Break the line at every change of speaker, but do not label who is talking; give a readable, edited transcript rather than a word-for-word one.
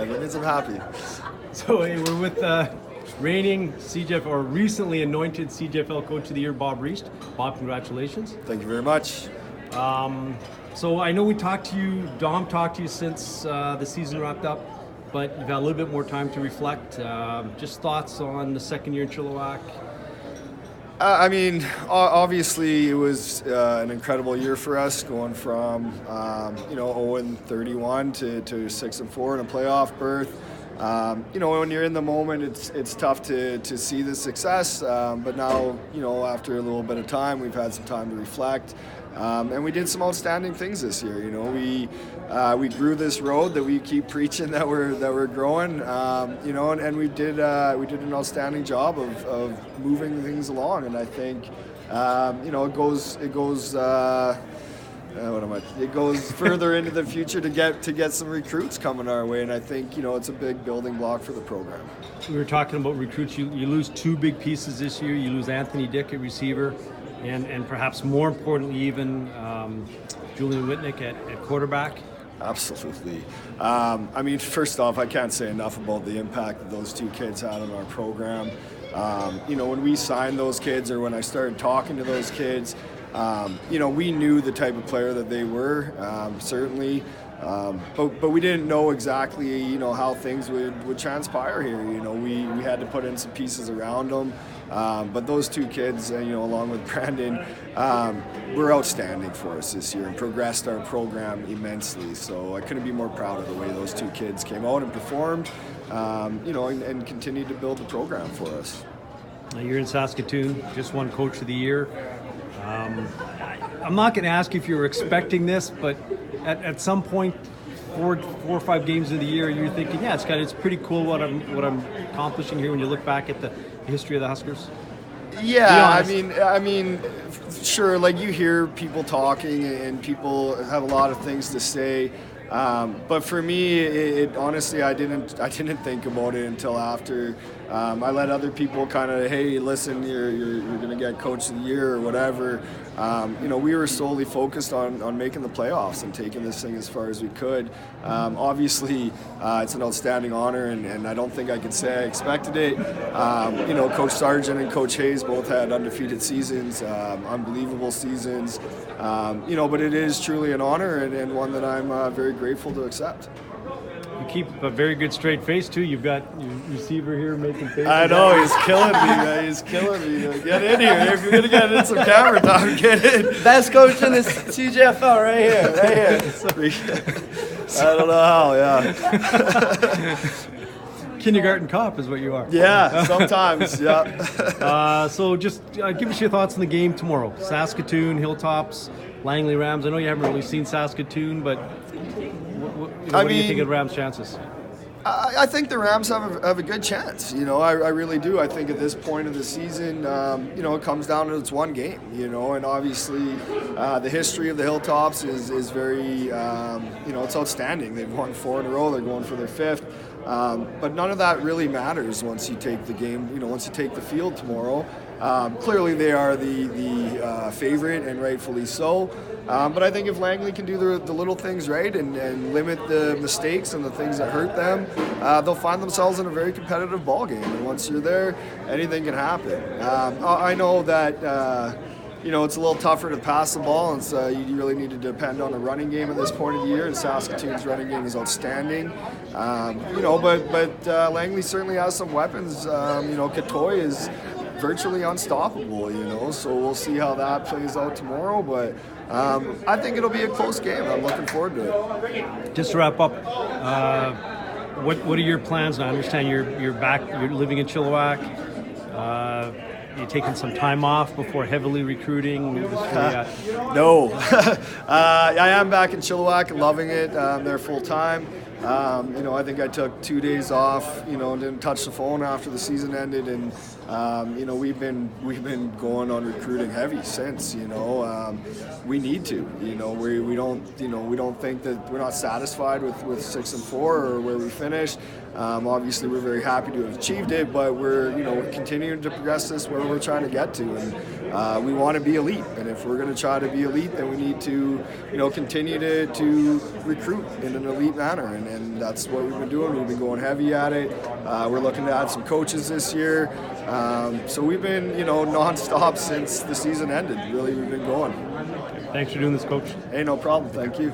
man. That means I'm happy.
So hey, we're with reigning CJF or recently anointed CJFL Coach of the Year, Bob Reist. Bob, congratulations.
Thank you very much.
So I know we talked to you, Dom talked to you since the season wrapped up, but you've had a little bit more time to reflect. Just thoughts on the second year in Chilliwack?
I mean, obviously it was an incredible year for us, going from 0-31 to 6-4 in a playoff berth. When you're in the moment, it's tough to see the success. But now, after a little bit of time, we've had some time to reflect, and we did some outstanding things this year. We grew this road that we keep preaching that we're growing. And we did an outstanding job of moving things along. And I think it goes further into the future to get some recruits coming our way, and I think it's a big building block for the program.
We were talking about recruits. You lose two big pieces this year. You lose Anthony Dick at receiver, and perhaps more importantly even Julian Whitnick at quarterback.
Absolutely. First off, I can't say enough about the impact that those two kids had on our program. When we signed those kids, or when I started talking to those kids, we knew the type of player that they were, certainly, but we didn't know exactly, how things would transpire here. We had to put in some pieces around them, but those two kids, along with Brandon, were outstanding for us this year and progressed our program immensely. So I couldn't be more proud of the way those two kids came out and performed, and continued to build the program for us.
Now you're in Saskatoon, just won Coach of the Year. I'm not going to ask you if you were expecting this, but at some point, four or five games of the year, you're thinking, yeah, it's pretty cool what I'm accomplishing here when you look back at the history of the Huskers.
Yeah, I mean, sure. Like, you hear people talking, and people have a lot of things to say. But for me, honestly, I didn't think about it until after. I let other people kind of, hey, listen, you're going to get Coach of the Year or whatever. We were solely focused on making the playoffs and taking this thing as far as we could. Obviously, it's an outstanding honor, and I don't think I could say I expected it. Coach Sargent and Coach Hayes both had undefeated seasons, unbelievable seasons. But it is truly an honor, and one that I'm very grateful to accept.
You keep a very good straight face too. You've got your receiver here making faces.
I know, he's killing me, man. He's killing me. Get in here. If you're gonna get in some camera time, get in.
Best coach in the CJFL right here.
I don't know how. Yeah.
Kindergarten cop is what you are.
Yeah, sometimes. Yeah.
So just give us your thoughts on the game tomorrow. Saskatoon, Hilltops, Langley Rams. I know you haven't really seen Saskatoon, but what do you think of Rams' chances?
I think the Rams have a good chance. I really do. I think at this point of the season, it comes down to it's one game. And obviously the history of the Hilltops is very, it's outstanding. They've won 4 in a row. They're going for their 5th. But none of that really matters once you take the game. Once you take the field tomorrow. Clearly they are the favorite, and rightfully so. But I think if Langley can do the little things right and limit the mistakes and the things that hurt them, they'll find themselves in a very competitive ball game. And once you're there, anything can happen. I know that it's a little tougher to pass the ball, and so you really need to depend on the running game at this point of the year. And Saskatoon's running game is outstanding. But Langley certainly has some weapons. Katoy is virtually unstoppable, so we'll see how that plays out tomorrow, but I think it'll be a close game. I'm looking forward to it.
Just to wrap up, what are your plans now? I understand you're back, you're living in Chilliwack. You're taking some time off before heavily recruiting?
No. I am back in Chilliwack, loving it. There full time. I think I took 2 days off, and didn't touch the phone after the season ended, and we've been going on recruiting heavy since. We need to. We don't think that we're not satisfied with 6-4 or where we finished. Obviously, we're very happy to have achieved it, but we're continuing to progress this where we're trying to get to, and we want to be elite. And if we're going to try to be elite, then we need to continue to recruit in an elite manner. and that's what we've been doing. We've been going heavy at it. We're looking to add some coaches this year. So we've been, nonstop since the season ended. Really, we've been going.
Thanks for doing this, Coach.
Hey, no problem. Thank you.